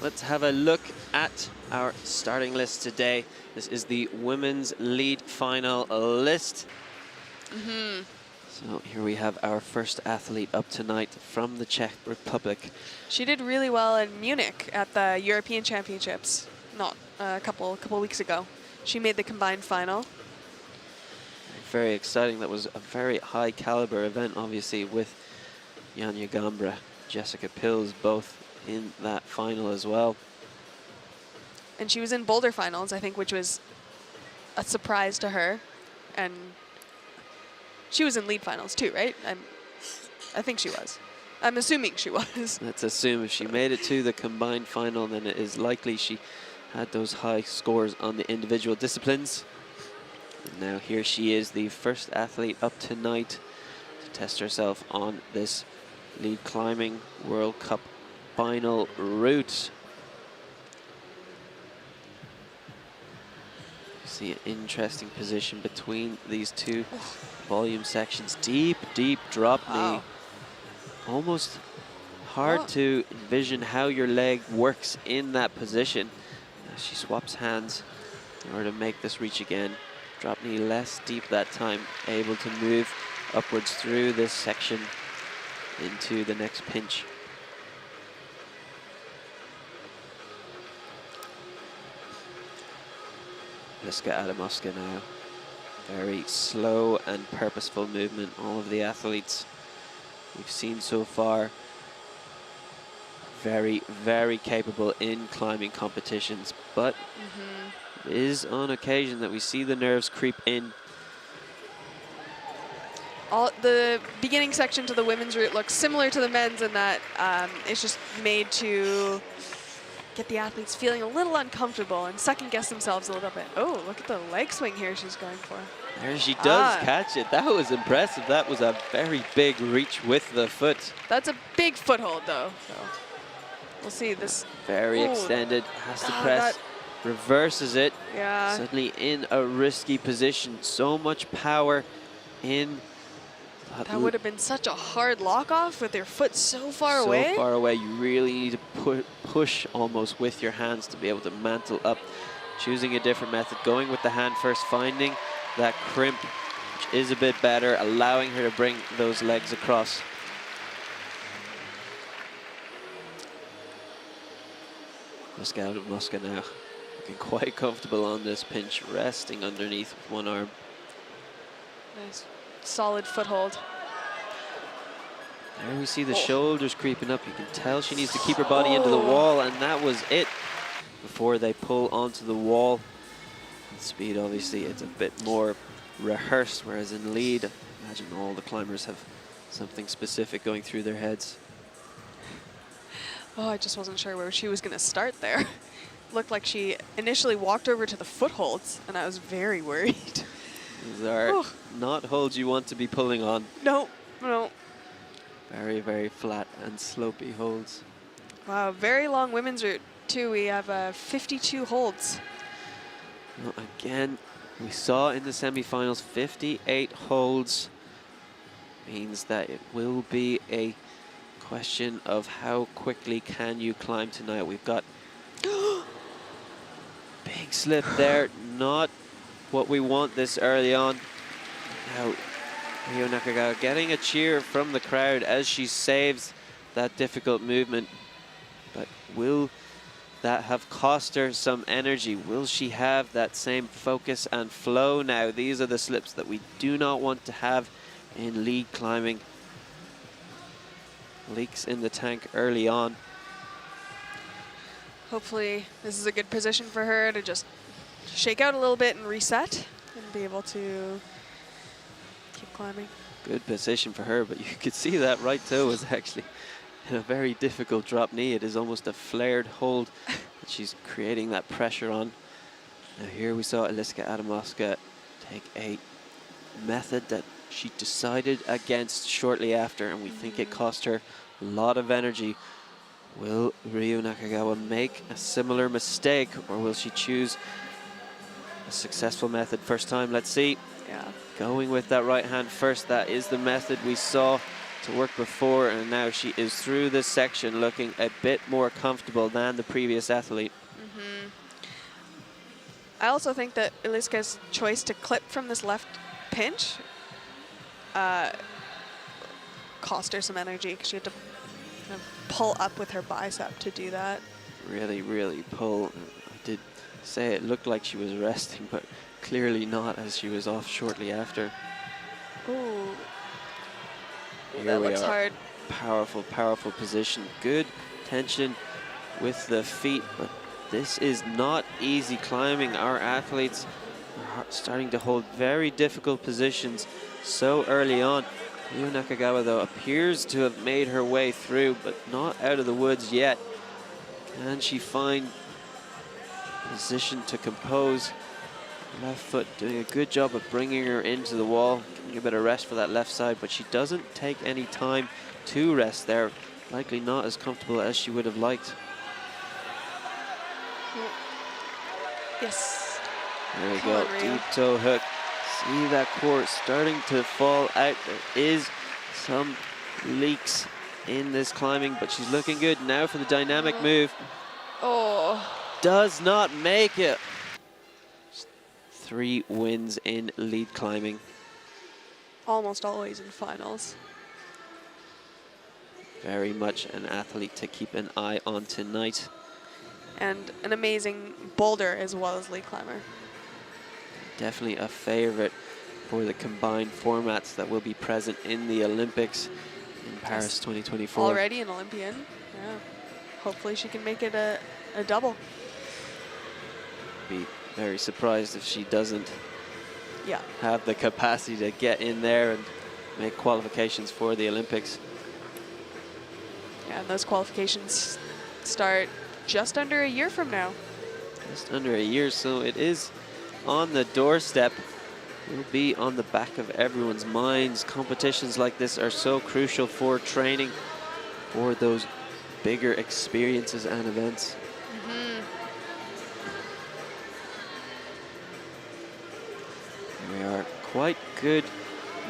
let's have a look at our starting list today. This is the women's lead final list. So here we have our first athlete up tonight from the Czech Republic. She did really well in Munich at the European Championships, not a couple weeks ago. She made the combined final. Very exciting. That was a very high caliber event, obviously, with Janja Garnbret, Jessica Pilz, both in that final as well. And she was in boulder finals, I think, which was a surprise to her. And she was in lead finals too, right? I think she was. I'm assuming she was. Let's assume if she made it to the combined final, then it is likely she had those high scores on the individual disciplines. And now here she is, the first athlete up tonight to test herself on this lead climbing World Cup final route. You see an interesting position between these two volume sections. Deep, deep drop knee. Almost hard to envision how your leg works in that position. She swaps hands in order to make this reach again. Drop knee less deep that time, able to move upwards through this section into the next pinch. Eliska Adamovska now. Very slow and purposeful movement. All of the athletes we've seen so far, very, very capable in climbing competitions, but it is on occasion that we see the nerves creep in. The beginning section to the women's route looks similar to the men's in that it's just made to get the athletes feeling a little uncomfortable and second guess themselves a little bit. Oh, look at the leg swing here she's going for. There she does catch it. That was impressive. That was a very big reach with the foot. That's a big foothold though. So we'll see this. Very extended, has to press, reverses it. Yeah. Suddenly in a risky position. So much power in. That would have been such a hard lock off with your foot so far away. So far away, you really need to push almost with your hands to be able to mantle up. Choosing a different method, going with the hand first, finding that crimp, which is a bit better, allowing her to bring those legs across. Eliska Adamovska now looking quite comfortable on this pinch, resting underneath with one arm. Nice. Solid foothold. There we see the shoulders creeping up. You can tell she needs to keep her body into the wall, and that was it before they pull onto the wall. In speed, obviously, it's a bit more rehearsed, whereas in lead, I imagine all the climbers have something specific going through their heads. Oh, I just wasn't sure where she was going to start there. Looked like she initially walked over to the footholds, and I was very worried. These are not holds you want to be pulling on. No, no. Very, very flat and slopey holds. Wow, very long women's route too. We have 52 holds. Well, again, we saw in the semifinals 58 holds. Means that it will be a question of how quickly can you climb tonight. We've got big slip there, not what we want this early on. Now, Ryu Nakagawa getting a cheer from the crowd as she saves that difficult movement. But will that have cost her some energy? Will she have that same focus and flow now? These are the slips that we do not want to have in lead climbing. Leaks in the tank early on. Hopefully this is a good position for her to just shake out a little bit and reset and be able to keep climbing. Good position for her, but you could see that right toe was actually in a very difficult drop knee. It is almost a flared hold that she's creating that pressure on. Now here we saw Eliska Adamovska take a method that she decided against shortly after, and we think it cost her a lot of energy. Will Ryu Nakagawa make a similar mistake, or will she choose a successful method first time? Let's see. Yeah. Going with that right hand first, that is the method we saw to work before, and now she is through this section looking a bit more comfortable than the previous athlete. I also think that Eliska's choice to clip from this left pinch cost her some energy because she had to kind of pull up with her bicep to do that. Really, really pull. I did say it looked like she was resting, but clearly not, as she was off shortly after. Ooh. Here That we looks are. hard. Powerful, powerful position. Good tension with the feet, but this is not easy climbing. Our athletes are starting to hold very difficult positions so early on. Ryu Nakagawa, though, appears to have made her way through, but not out of the woods yet. Can she find position to compose? Left foot doing a good job of bringing her into the wall, giving a bit of rest for that left side, but she doesn't take any time to rest there. Likely not as comfortable as she would have liked. Yes. There we Come go, on, Ryu. deep toe hook. See that core starting to fall out. There is some leaks in this climbing, but she's looking good now for the dynamic move. Oh. Does not make it. 3 wins in lead climbing. Almost always in finals. Very much an athlete to keep an eye on tonight. And an amazing boulder as well as lead climber. Definitely a favorite for the combined formats that will be present in the Olympics in Paris 2024. Already an Olympian. Yeah. Hopefully she can make it a double. Be very surprised if she doesn't Yeah. have the capacity to get in there and make qualifications for the Olympics. Yeah, and those qualifications start just under a year from now. Just under a year, so it is on the doorstep. Will be on the back of everyone's minds. Competitions like this are so crucial for training for those bigger experiences and events. There we are. Quite good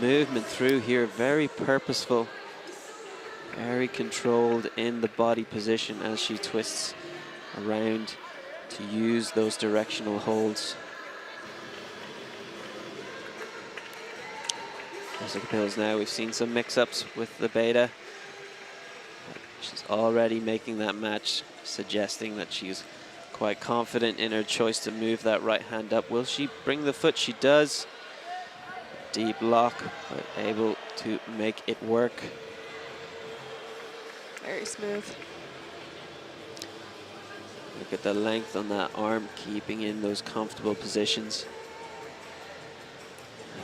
movement through here. Very purposeful. Very controlled in the body position as she twists around to use those directional holds. Jessica Pilz now, we've seen some mix-ups with the beta. She's already making that match, suggesting that she's quite confident in her choice to move that right hand up. Will she bring the foot? She does. Deep lock, but able to make it work. Very smooth. Look at the length on that arm, keeping in those comfortable positions.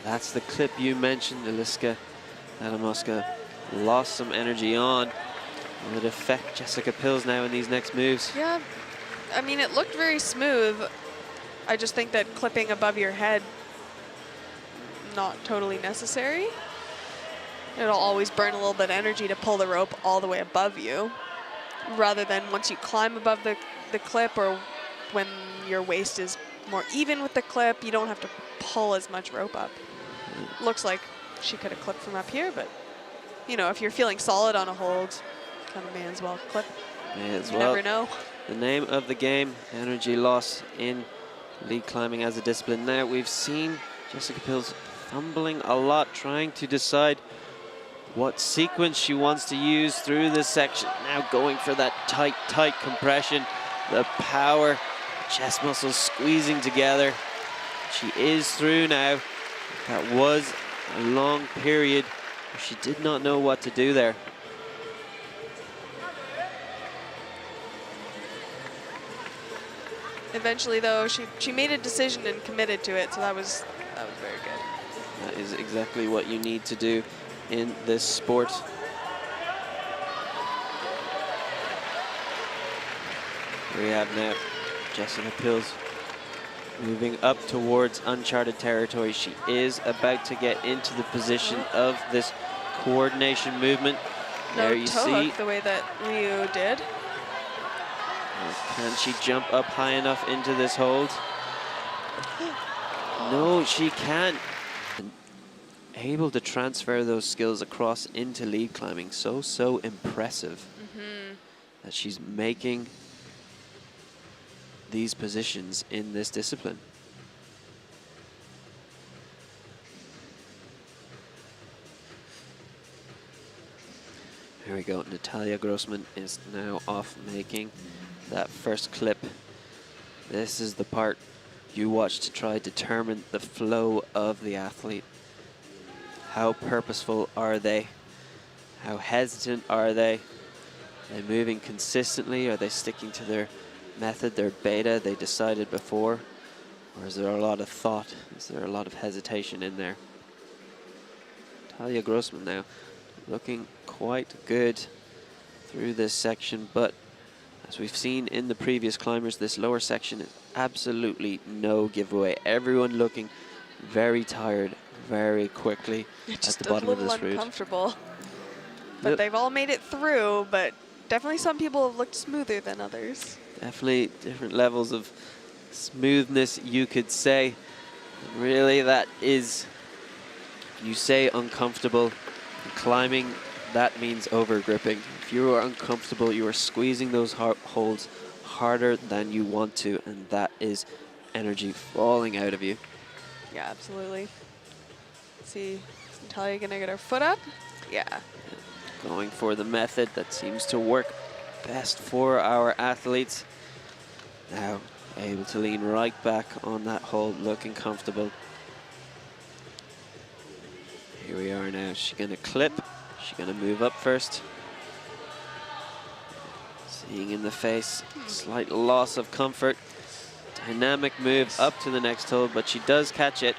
That's the clip you mentioned. Eliska Adamovska lost some energy on. Will it affect Jessica Pilz now in these next moves? Yeah, I mean, it looked very smooth. I just think that clipping above your head, not totally necessary. It'll always burn a little bit of energy to pull the rope all the way above you, rather than once you climb above the clip, or when your waist is more even with the clip, you don't have to pull as much rope up. Looks like she could have clipped from up here, but you know, if you're feeling solid on a hold, kind of may as well clip. May as You well. never know. The name of the game, energy loss in lead climbing as a discipline. Now we've seen Jessica Pilz fumbling a lot, trying to decide what sequence she wants to use through this section. Now going for that tight, tight compression. The power, chest muscles squeezing together. She is through now. That was a long period where she did not know what to do there. Eventually, though, she made a decision and committed to it, so that was very good. That is exactly what you need to do in this sport. Here we have now Jessica Pilz moving up towards uncharted territory. She is about to get into the position of this coordination movement. No There you toe see. hook the way that Ryu did. Can she jump up high enough into this hold? No, she can't. able to transfer those skills across into lead climbing. So impressive that she's making these positions in this discipline. Here we go. Natalia Grossman is now off making that first clip. This is the part you watch to try to determine the flow of the athlete. How purposeful are they? How hesitant are they? Are they moving consistently? Are they sticking to their method, their beta they decided before? Or is there a lot of thought? Is there a lot of hesitation in there? Natalia Grossman now looking quite good through this section, but as we've seen in the previous climbers, this lower section is absolutely no giveaway. Everyone looking very tired very quickly at the bottom of this route. Just a little uncomfortable. But they've all made it through, but definitely some people have looked smoother than others. Definitely different levels of smoothness, you could say. Really, that is, you say uncomfortable. In climbing, that means over gripping. If you are uncomfortable, you are squeezing those holds harder than you want to, and that is energy falling out of you. Yeah, absolutely. Let's see, is Natalia gonna get her foot up? Yeah. Going for the method that seems to work best for our athletes. Now able to lean right back on that hold, looking comfortable. Here we are now. She's going to clip. She's going to move up first. Seeing in the face, slight loss of comfort. Dynamic move up to the next hold, but she does catch it.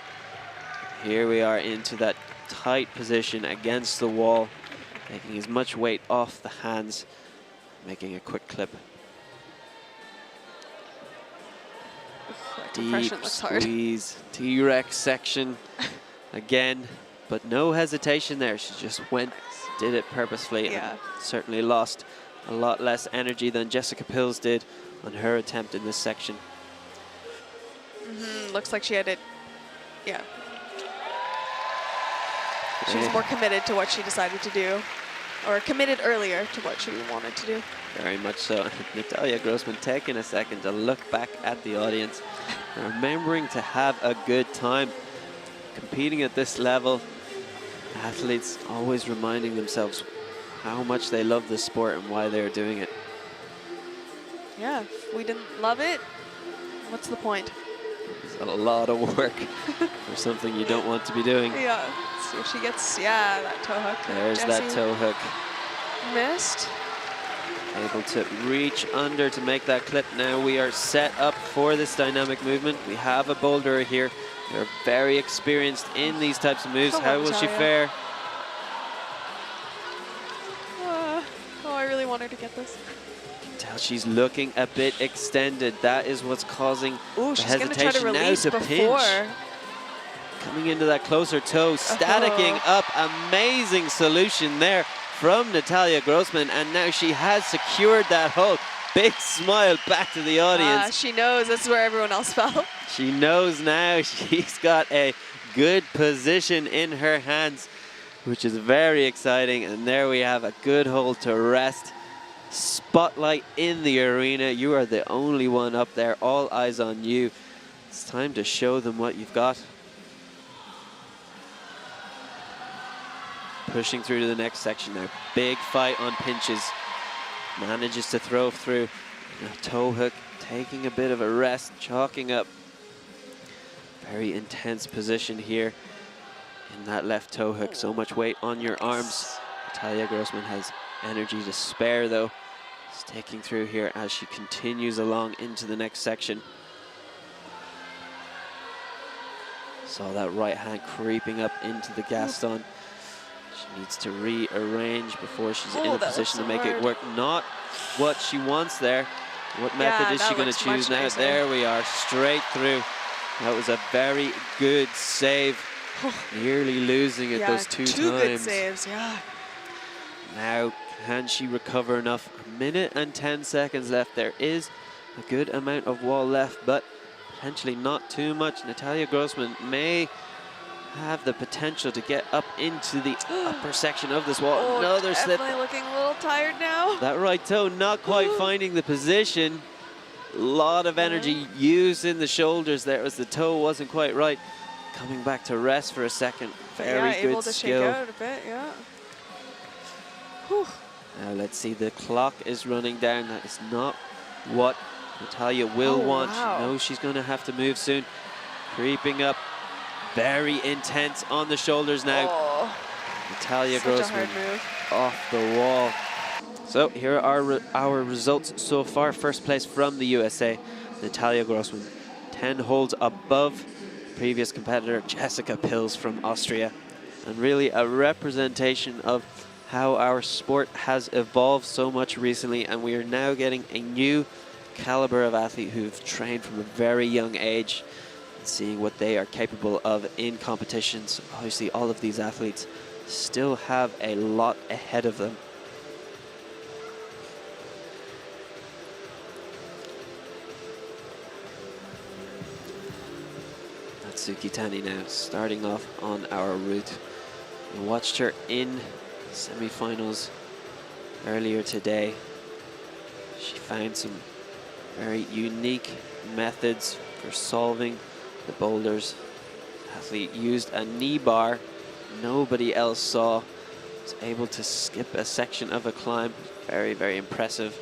Here we are into that tight position against the wall, taking as much weight off the hands, making a quick clip. Deep squeeze, T-Rex section again. But no hesitation there. She just went, did it purposefully, and certainly lost a lot less energy than Jessica Pilz did on her attempt in this section. Looks like she had it, She was more committed to what she decided to do, or committed earlier to what she wanted to do. Very much so. Natalia Grossman taking a second to look back at the audience, remembering to have a good time. Competing at this level, athletes always reminding themselves how much they love the sport and why they're doing it. Yeah, if we didn't love it, what's the point? It's a lot of work for something you don't want to be doing. Yeah, let's see if she gets, that toe hook. There's that toe hook. Missed. Able to reach under to make that clip. Now we are set up for this dynamic movement. We have a boulder here. They're very experienced in these types of moves. How will she fare? I really want her to get this. Tell she's looking a bit extended. That is what's causing the hesitation to now to pinch. Coming into that closer toe, staticking up. Amazing solution there from Natalia Grossman, and now she has secured that hold. Big smile back to the audience. She knows this is where everyone else fell. She knows now she's got a good position in her hands, which is very exciting. And there we have a good hold to rest. Spotlight in the arena. You are the only one up there. All eyes on you. It's time to show them what you've got. Pushing through to the next section now. Big fight on pinches. Manages to throw through a toe hook, taking a bit of a rest, chalking up. Very intense position here in that left toe hook. So much weight on your arms. Natalia Grossman has energy to spare though. Sticking through here as she continues along into the next section. Saw that right hand creeping up into the Gaston. She needs to rearrange before she's in a position to make it work. Not what she wants there. What method is she going to choose now? There we are, straight through. That was a very good save. Nearly losing it those two times. Two good saves, Now, can she recover enough? A minute and 10 seconds left. There is a good amount of wall left, but potentially not too much. Natalia Grossman may have the potential to get up into the upper section of this wall. Oh, Another slip. definitely looking a little tired now. That right toe not quite finding the position. A lot of energy used in the shoulders there as the toe wasn't quite right. Coming back to rest for a second. Very good able to skill. shake out a bit, yeah. Whew. Now let's see, the clock is running down. That is not what Natalia will want. Wow. No, she's going to have to move soon. Creeping up. Very intense on the shoulders now. Oh, Natalia such a Grossman hard move. off the wall. So here are our results so far. First place from the USA, Natalia Grossman. 10 holds above previous competitor Jessica Pilz from Austria. And really a representation of how our sport has evolved so much recently, and we are now getting a new caliber of athlete who've trained from a very young age, and seeing what they are capable of in competitions. Obviously all of these athletes still have a lot ahead of them. Natsuki Tanii now starting off on our route. We watched her in semi-finals earlier today. She found some very unique methods for solving the boulders. The athlete used a knee bar nobody else saw. Was able to skip a section of a climb. Very, very impressive.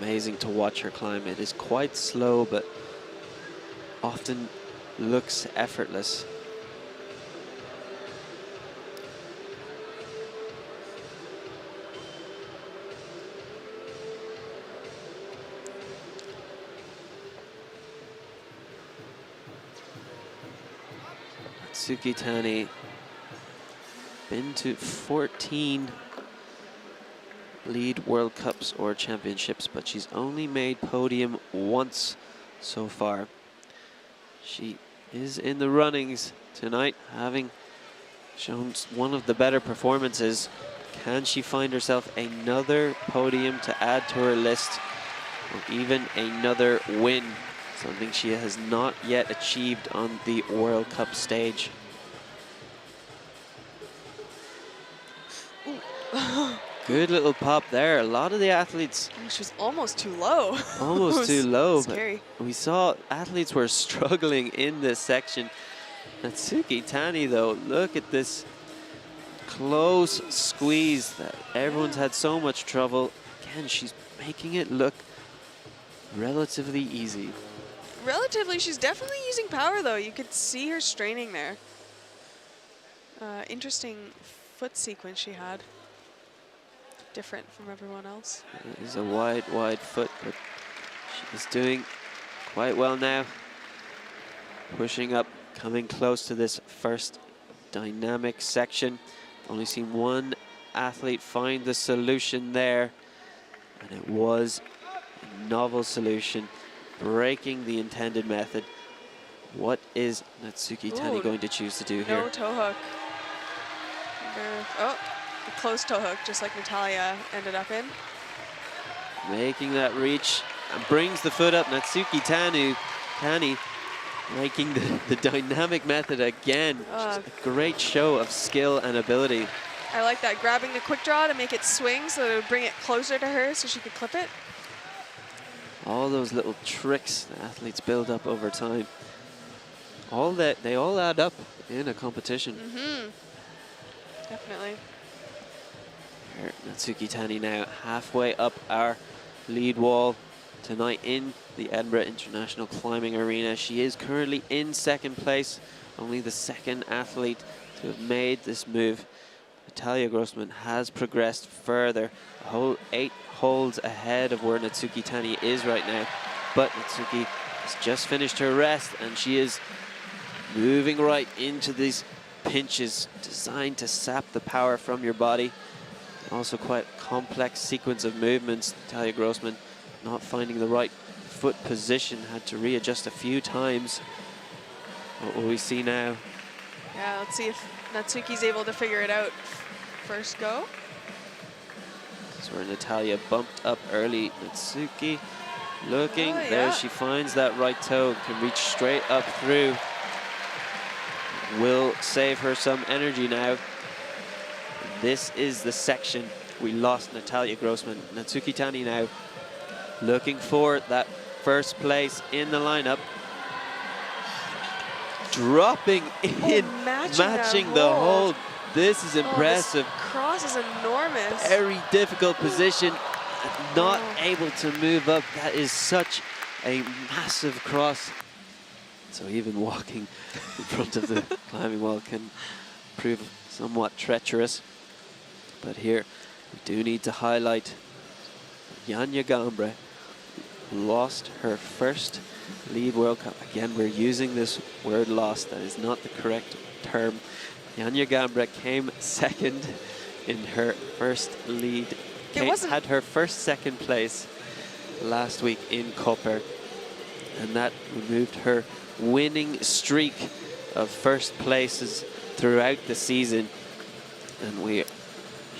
Amazing to watch her climb. It is quite slow, but often looks effortless. Natsuki Tanii been to 14 lead World Cups or championships, but she's only made podium once so far. She is in the runnings tonight, having shown one of the better performances. Can she find herself another podium to add to her list, or even another win? Something she has not yet achieved on the World Cup stage. Good little pop there. A lot of the athletes... She was almost too low. Almost too low. Scary. But we saw athletes were struggling in this section. Natsuki Tanii, though, look at this close squeeze that everyone's had so much trouble. Again, she's making it look relatively easy. Relatively, she's definitely using power, though. You could see her straining there. Interesting foot sequence she had. Different from everyone else. It is a wide foot, but she's doing quite well now. Pushing up, coming close to this first dynamic section. Only seen one athlete find the solution there, and it was a novel solution, breaking the intended method. What is Natsuki Tanii going to choose to do here? No toe hook. Oh, a close toe hook, just like Natalia ended up in. Making that reach and brings the foot up. Natsuki Tanii breaking the dynamic method again. Just a great show of skill and ability. I like that, grabbing the quick draw to make it swing so that it would bring it closer to her so she could clip it. All those little tricks that athletes build up over time. They all add up in a competition. Mm-hmm. Definitely. Here, Natsuki Tanii now halfway up our lead wall tonight in the Edinburgh International Climbing Arena. She is currently in second place, only the second athlete to have made this move. Natalia Grossman has progressed further, a whole 8 holds ahead of where Natsuki Tanii is right now. But Natsuki has just finished her rest, and she is moving right into these pinches designed to sap the power from your body. Also quite a complex sequence of movements. Natalia Grossman not finding the right foot position, had to readjust a few times. What will we see now? Yeah, let's see if Natsuki's able to figure it out. First go. This is where Natalia bumped up early. Natsuki Looking, Oh, there yeah. she finds that right toe, can reach straight up through. Will save her some energy now. This is the section we lost Natalia Grossman. Natsuki Tanii now looking for that first place in the lineup. Dropping in, matching the hold. This is impressive. This cross is enormous. Very difficult position. Not able to move up. That is such a massive cross. So even walking in front of the climbing wall can prove somewhat treacherous. But here we do need to highlight Janja Garnbret lost her first lead World Cup. Again, we're using this word lost. That is not the correct term. Janja Garnbret came second in her first lead. Had her first second place last week in Koper, and that removed her winning streak of first places throughout the season. And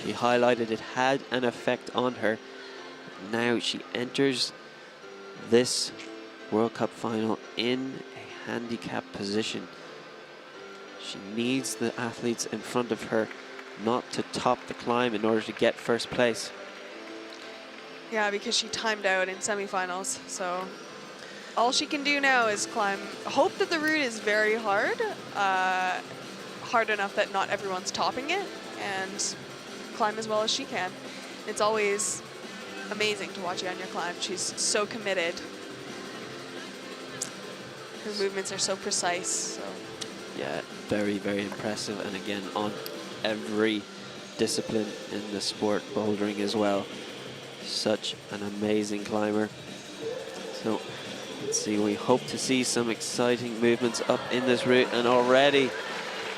she highlighted it had an effect on her. Now she enters this World Cup final in a handicap position. She needs the athletes in front of her not to top the climb in order to get first place. Yeah, because she timed out in semifinals, so all she can do now is climb. Hope that the route is very hard, hard enough that not everyone's topping it, and climb as well as she can. It's always amazing to watch Janja climb. She's so committed. Her movements are so precise. So. Yeah, very, very impressive. And again, on every discipline in the sport, bouldering as well. Such an amazing climber. So let's see, we hope to see some exciting movements up in this route, and already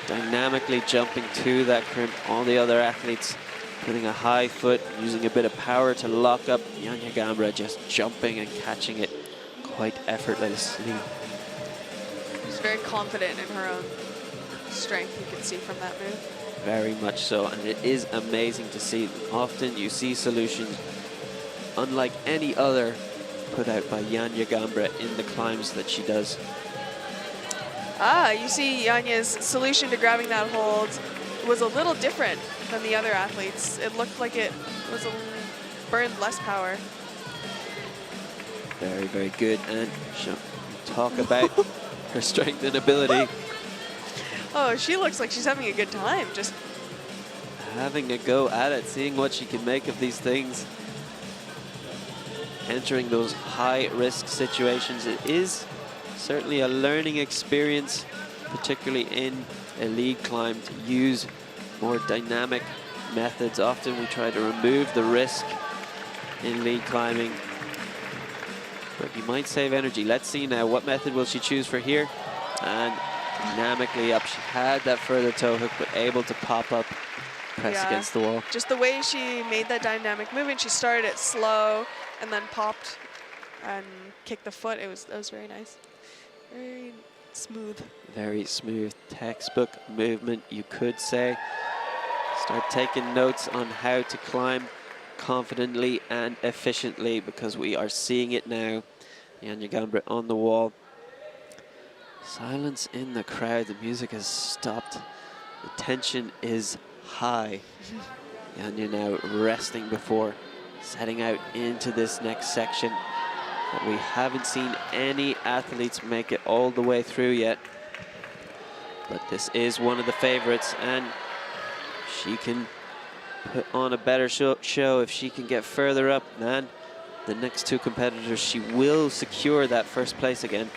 dynamically jumping to that crimp. All the other athletes putting a high foot, using a bit of power to lock up. Janja Garnbret just jumping and catching it quite effortlessly. She's very confident in her own strength, you can see from that move. Very much so, and it is amazing to see. Often you see solutions unlike any other put out by Janja Garnbret in the climbs that she does. You see Janja's solution to grabbing that hold was a little different than the other athletes. It looked like it was burned less power. Very, very good. And talk about her strength and ability. Oh, she looks like she's having a good time. Just having a go at it, seeing what she can make of these things. Entering those high-risk situations. It is certainly a learning experience, particularly in a lead climb, to use more dynamic methods. Often we try to remove the risk in lead climbing, but you might save energy. Let's see now, what method will she choose for here? And dynamically up. She had that further toe hook, but able to pop up, press against the wall. Just the way she made that dynamic movement, she started it slow and then popped and kicked the foot. That was very nice. Very smooth. Very smooth, textbook movement, you could say. Start taking notes on how to climb confidently and efficiently, because we are seeing it now. Janja Garnbret on the wall. Silence in the crowd. The music has stopped. The tension is high. Janja now resting before setting out into this next section. But we haven't seen any athletes make it all the way through yet. But this is one of the favorites, and she can put on a better show if she can get further up than the next two competitors. She will secure that first place again.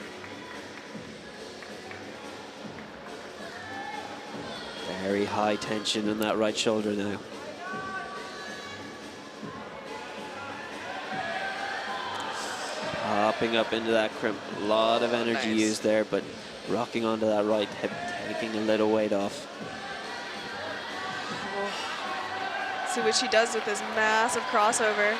Very high tension in that right shoulder now. Popping up into that crimp. A lot of energy used there, but rocking onto that right hip, taking a little weight off. See what she does with this massive crossover.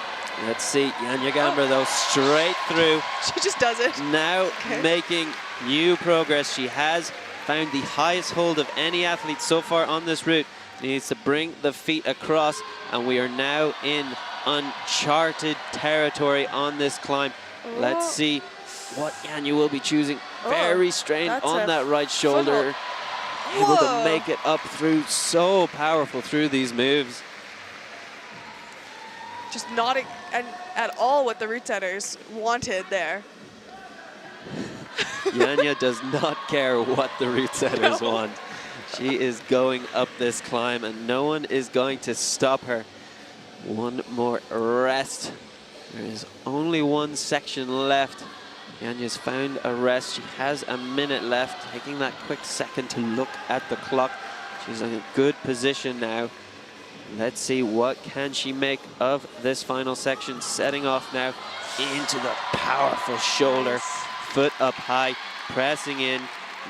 Let's see, Janja Garnbret though, straight through. She just does it. Now making new progress. She has found the highest hold of any athlete so far on this route. Needs to bring the feet across, and we are now in uncharted territory on this climb. Let's see what Janja will be choosing. Oh, Very strained that's on a that right shoulder. Able to make it up through. So powerful through these moves. Just not at all what the root setters wanted there. Janja does not care what the root setters want. She is going up this climb and no one is going to stop her. One more rest. There is only one section left. Janja's found a rest. She has a minute left, taking that quick second to look at the clock. She's in a good position now. Let's see what can she make of this final section. Setting off now into the powerful shoulder. Foot up high, pressing in.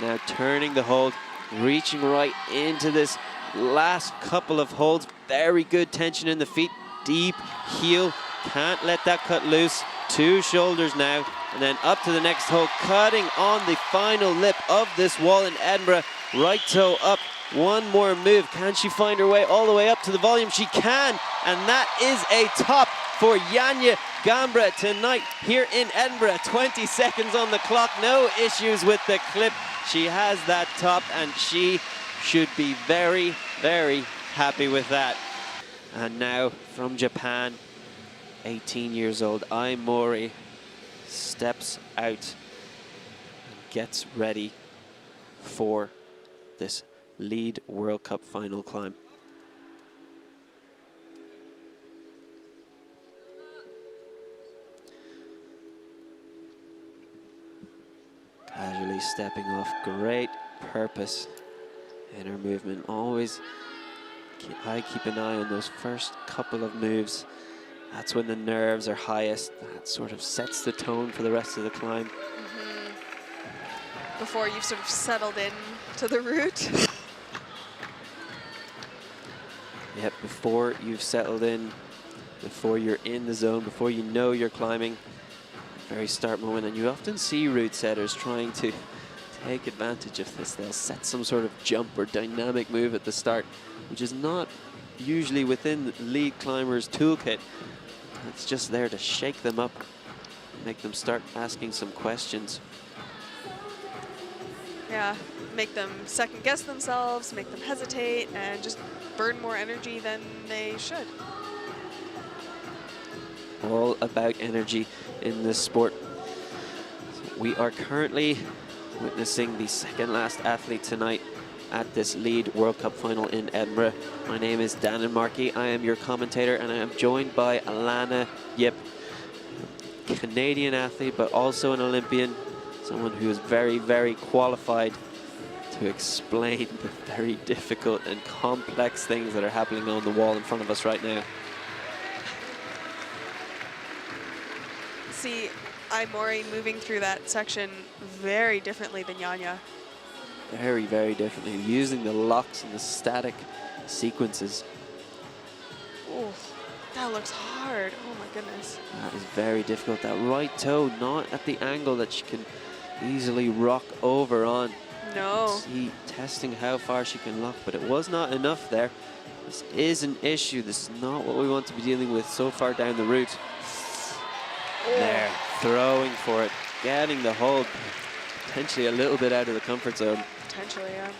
Now turning the hold, reaching right into this last couple of holds. Very good tension in the feet. Deep heel. Can't let that cut loose. Two shoulders now. And then up to the next hold. Cutting on the final lip of this wall in Edinburgh. Right toe up. One more move. Can she find her way all the way up to the volume? She can. And that is a top for Janja Garnbret tonight here in Edinburgh. 20 seconds on the clock. No issues with the clip. She has that top and she should be very, very happy with that. And now from Japan, 18 years old, Mori steps out and gets ready for this lead World Cup final climb. Casually stepping off, great purpose in her movement. Always keep an eye on those first couple of moves. That's when the nerves are highest. That sort of sets the tone for the rest of the climb. Before you've sort of settled in to the route. Yep, before you've settled in, before you're in the zone, before you know you're climbing. Very start moment, and you often see route setters trying to take advantage of this. They'll set some sort of jump or dynamic move at the start, which is not usually within the lead climber's toolkit. It's just there to shake them up, make them start asking some questions. Yeah, make them second guess themselves, make them hesitate, and just burn more energy than they should. All about energy in this sport. We are currently witnessing the second last athlete tonight at this lead World Cup final in Edinburgh. My name is Dan Markey. I am your commentator and I am joined by Alana Yip, Canadian athlete but also an Olympian, someone who is very, very qualified to explain the very difficult and complex things that are happening on the wall in front of us right now. See Mori moving through that section very differently than Janja. Very, very differently, using the locks and the static sequences. Oh, that looks hard. Oh my goodness. That is very difficult. That right toe not at the angle that she can easily rock over on. No. See, testing how far she can lock, but it was not enough there. This is an issue. This is not what we want to be dealing with so far down the route. There, throwing for it, getting the hold, potentially a little bit out of the comfort zone. Potentially, yeah.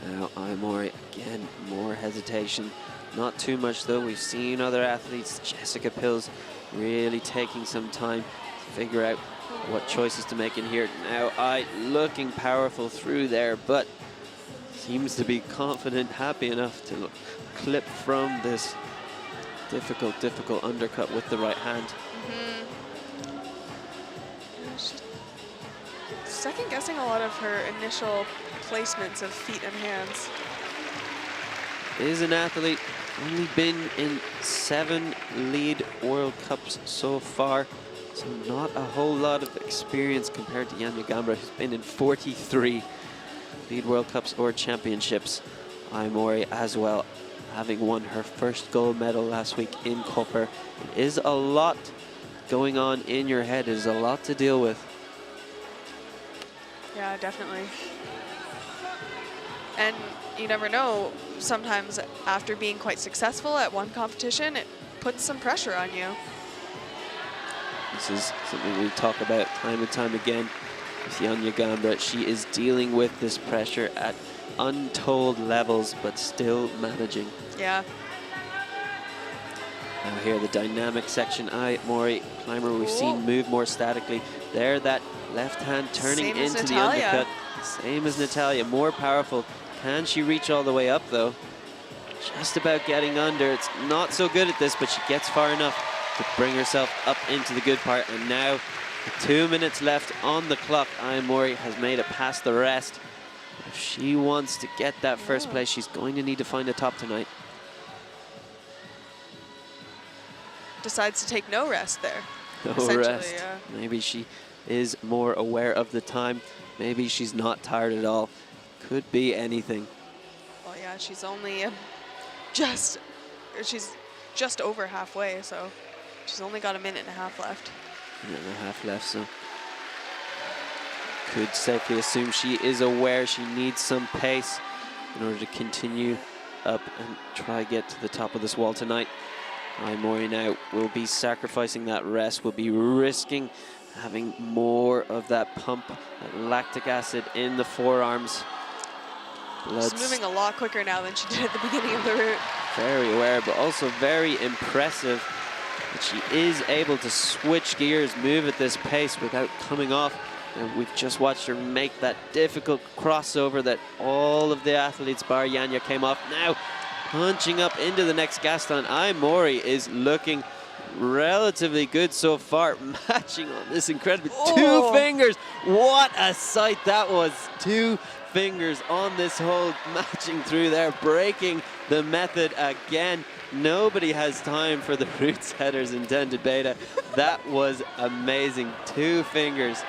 Now Mori, again, more hesitation. Not too much though. We've seen other athletes, Jessica Pilz, really taking some time to figure out what choices to make in here. Now looking powerful through there, but seems to be confident, happy enough to clip from this difficult undercut with the right hand. Second guessing a lot of her initial placements of feet and hands. Is an athlete, only been in 7 lead World Cups so far, so not a whole lot of experience compared to Janja Garnbret, who's been in 43 lead World Cups or championships. Mori as well, having won her first gold medal last week in Copper. It is a lot going on in your head. It is a lot to deal with. Yeah, definitely. And you never know, sometimes after being quite successful at one competition, it puts some pressure on you. This is something we talk about time and time again with Janja Garnbret. She is dealing with this pressure at untold levels, but still managing. Yeah. Now here, the dynamic section. Mori, climber we've seen move more statically. There, that left hand turning into the undercut. Same as Natalia, more powerful. Can she reach all the way up though? Just about getting under. It's not so good at this, but she gets far enough to bring herself up into the good part. And now, with 2 minutes left on the clock, Mori has made it past the rest. If she wants to get that first place, she's going to need to find a top tonight. Decides to take no rest there. No rest. Yeah. Maybe she is more aware of the time. Maybe she's not tired at all. Could be anything. Well, yeah, she's only she's just over halfway, so she's only got a minute and a half left. Minute and a half left, so could safely assume she is aware she needs some pace in order to continue up and try get to the top of this wall tonight. Mori now will be sacrificing that rest, will be risking having more of that pump, that lactic acid in the forearms. She's moving a lot quicker now than she did at the beginning of the route. Very aware, but also very impressive that she is able to switch gears, move at this pace without coming off. And we've just watched her make that difficult crossover that all of the athletes bar Janja came off. Now punching up into the next gas line. Mori is looking relatively good so far, matching on this incredible 2 fingers. What a sight that was. 2 fingers on this hold, matching through there, breaking the method again. Nobody has time for the roots headers intended beta. That was amazing. 2 fingers,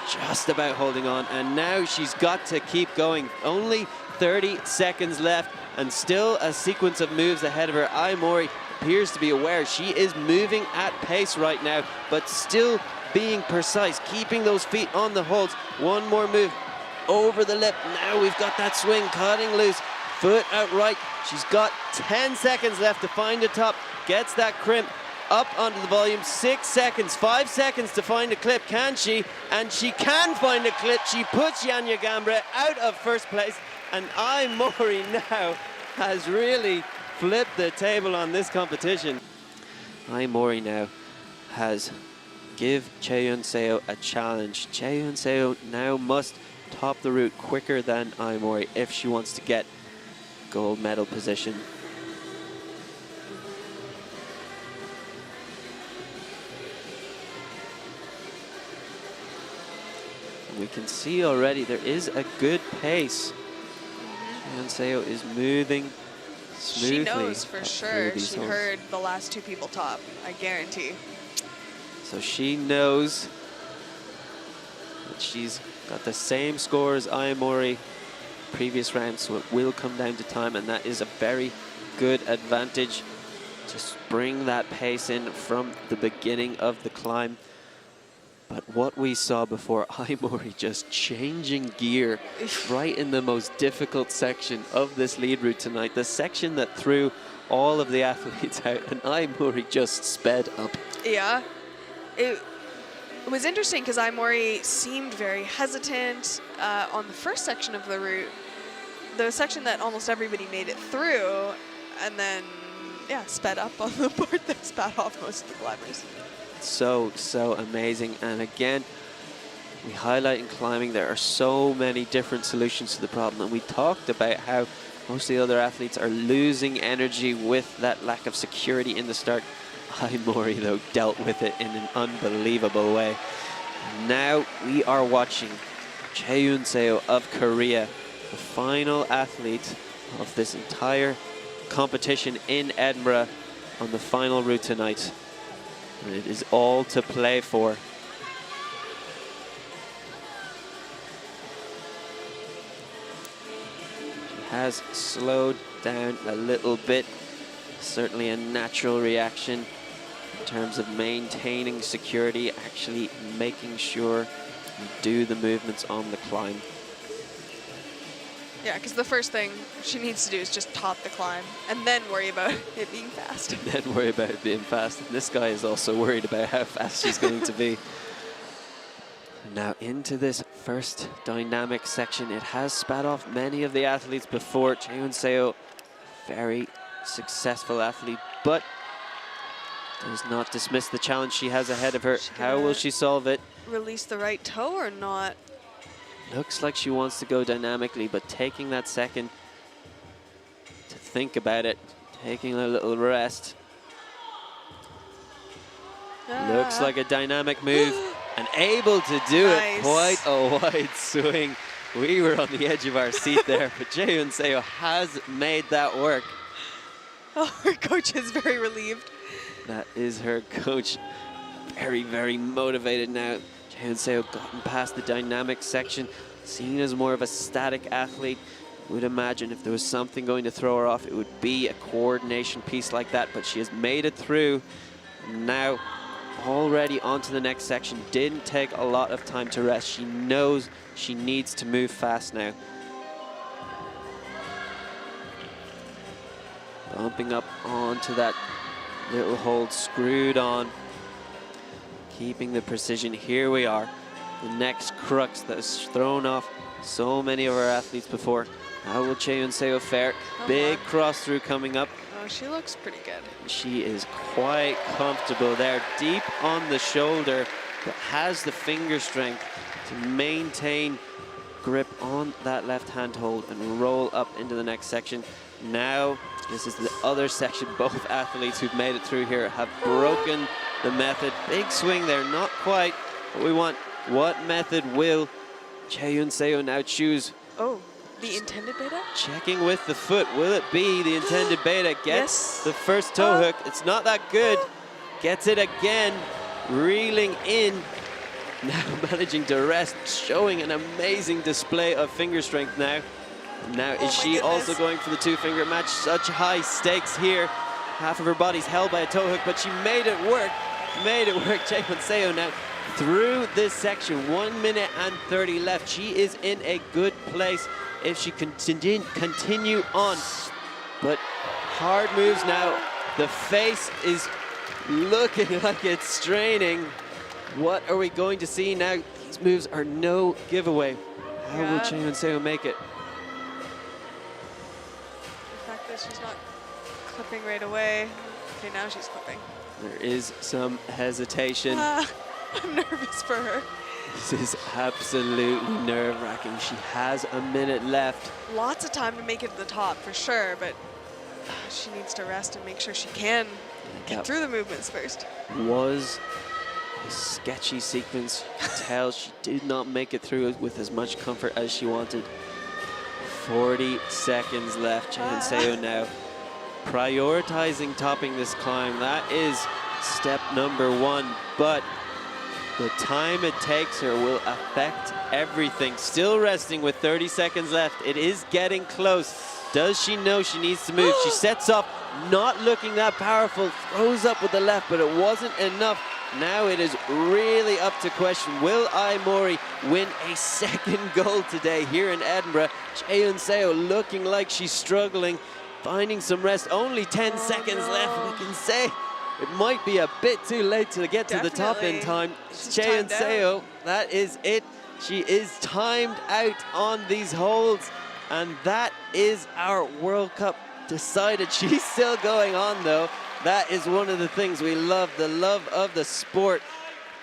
just about holding on. And now she's got to keep going. Only 30 seconds left and still a sequence of moves ahead of her. Mori appears to be aware. She is moving at pace right now, but still being precise, keeping those feet on the holds. One more move over the lip. Now we've got that swing, cutting loose, foot out right. She's got 10 seconds left to find a top, gets that crimp up onto the volume. 6 seconds, 5 seconds to find a clip. Can she? And she can find a clip. She puts Janja Garnbret out of first place, and Mori now has really flipped the table on this competition. Mori now has give Chaehyun Seo a challenge. Chaehyun Seo now must top the route quicker than Mori if she wants to get gold medal position. And we can see already there is a good pace. Chaehyun Seo is moving smoothly. She knows for sure. She heard the last 2 people top, I guarantee. So she knows that she's got the same score as Mori previous round, so it will come down to time, and that is a very good advantage to bring that pace in from the beginning of the climb. But what we saw before, Mori just changing gear right in the most difficult section of this lead route tonight, the section that threw all of the athletes out, and Mori just sped up. Yeah, it was interesting because Mori seemed very hesitant on the first section of the route, the section that almost everybody made it through, and then, yeah, sped up on the part that spat off most of the climbers. So amazing. And again, we highlight in climbing there are so many different solutions to the problem, and we talked about how most of the other athletes are losing energy with that lack of security in the start. Mori though dealt with it in an unbelievable way. Now we are watching Chaehyun Seo of Korea, the final athlete of this entire competition in Edinburgh, on the final route tonight. And it is all to play for. She has slowed down a little bit. Certainly a natural reaction in terms of maintaining security, actually making sure you do the movements on the climb. Yeah, because the first thing she needs to do is just top the climb and then worry about it being fast. And then worry about it being fast. And this guy is also worried about how fast she's going to be. Now into this first dynamic section. It has spat off many of the athletes before. Chaehyun Seo, very successful athlete, but does not dismiss the challenge she has ahead of her. How will she solve it? Release the right toe or not? Looks like she wants to go dynamically, but taking that second to think about it, taking a little rest. Looks like a dynamic move and able to do it. Quite a wide swing. We were on the edge of our seat there, but Chaehyun Seo has made that work. Oh, her coach is very relieved. That is her coach. Very, very motivated now. Chaehyun Seo gotten past the dynamic section, seen as more of a static athlete. Would imagine if there was something going to throw her off, it would be a coordination piece like that, but she has made it through. Now, already onto the next section. Didn't take a lot of time to rest. She knows she needs to move fast now. Bumping up onto that little hold, screwed on. Keeping the precision. Here we are. The next crux that has thrown off so many of our athletes before. How will Chaehyun Seo fare? Big cross through coming up. Oh, she looks pretty good. She is quite comfortable there, deep on the shoulder, but has the finger strength to maintain grip on that left hand hold and roll up into the next section. Now, this is the other section. Both athletes who've made it through here have broken the method. Big swing there, not quite what we want. What method will Chaehyun Seo now choose? Oh, the intended beta? Checking with the foot. Will it be the intended beta? Gets the first toe hook. It's not that good. Gets it again. Reeling in. Now managing to rest. Showing an amazing display of finger strength now. Now is she also going for the two-finger match? Such high stakes here. Half of her body's held by a toe hook, but she made it work. Made it work. Chaehyun Seo now through this section. 1 minute and 30 left. She is in a good place if she continue on. But hard moves now. The face is looking like it's straining. What are we going to see now? These moves are no giveaway. How will Chaehyun Seo make it? The fact that she's not clipping right away. Okay, now she's clipping. There is some hesitation. I'm nervous for her. This is absolutely nerve-wracking. She has a minute left. Lots of time to make it to the top, for sure, but she needs to rest and make sure she can get through the movements first. Was a sketchy sequence. You can tell she did not make it through with as much comfort as she wanted. 40 seconds left. Chaehyun Seo now prioritizing topping this climb. That is step number one, but the time it takes her will affect everything. Still resting with 30 seconds left. It is getting close. Does she know she needs to move? She sets up, not looking that powerful, throws up with the left, but it wasn't enough. Now it is really up to question. Will Mori win a second gold today here in Edinburgh? Chaehyun Seo looking like she's struggling, finding some rest. Only 10 seconds left. We can say it might be a bit too late to get to the top in time. Chaehyun Seo, that is it. She is timed out on these holds. And that is our World Cup decided. She's still going on though. That is one of the things we love, the love of the sport.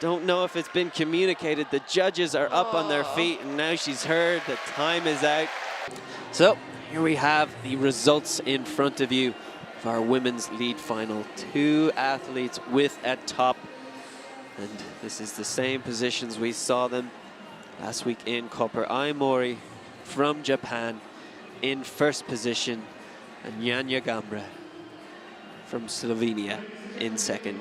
Don't know if it's been communicated. The judges are up on their feet and now she's heard. The time is out. So here we have the results in front of you of our women's lead final. 2 athletes with a top. And this is the same positions we saw them last week in Copper. Mori from Japan in first position, and Janja Garnbret from Slovenia in second.